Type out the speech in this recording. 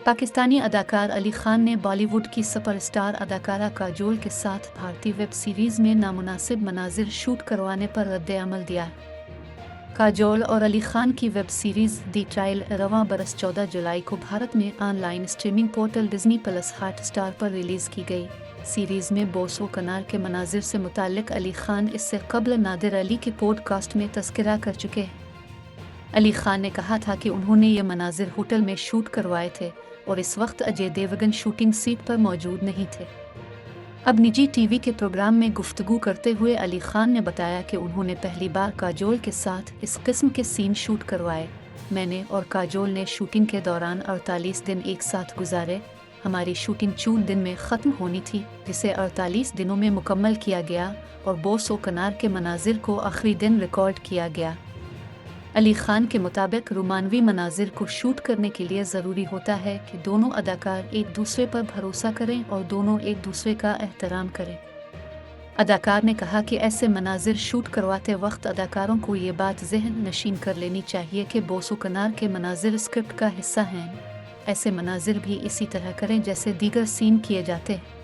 पाकिस्तानी अदाकार अली खान ने बॉलीवुड की सुपरस्टार अदाकारा काजोल के साथ भारतीय वेब सीरीज में नामुनासिब मनाजिर शूट करवाने पर रद्द-ए-अमल दिया। काजोल और अली खान की वेब सीरीज दी ट्रायल रवां बरस 14 जुलाई को भारत में online streaming portal Disney plus Hotstar पर रिलीज की गई। सीरीज में बोस व कनार के मनाजिर से मुताल्लिक अली खान इससे कबल नादिर अली के पॉडकास्ट में तस्करा कर चुके हैं। अली खान ने कहा था कि उन्होंने ये मनाजिर होटल में शूट करवाए थे और इस वक्त अजय देवगन शूटिंग सीट पर मौजूद नहीं थे। अब निजी टीवी के प्रोग्राम में गुफ्तगू करते हुए अली खान ने बताया कि उन्होंने पहली बार काजोल के साथ इस किस्म के सीन शूट करवाए। मैंने और काजोल ने शूटिंग के दौरान 48 दिन एक साथ गुजारे। हमारी शूटिंग 4 दिन में ख़त्म होनी थी, जिसे 48 दिनों में मुकम्मल किया गया और बोस व कनार के मनाजिर को आखिरी दिन रिकॉर्ड किया गया। अली खान के मुताबिक रोमानवी मनाजिर को शूट करने के लिए ज़रूरी होता है कि दोनों अदाकार एक दूसरे पर भरोसा करें और दोनों एक दूसरे का एहतराम करें। अदाकार ने कहा कि ऐसे मनाजिर शूट करवाते वक्त अदाकारों को ये बात ज़हन नशीन कर लेनी चाहिए कि बोस व कनार के मनाजिर स्क्रिप्ट का हिस्सा हैं। ऐसे मनाजिर भी इसी तरह करें जैसे दीगर सीन किए जाते हैं।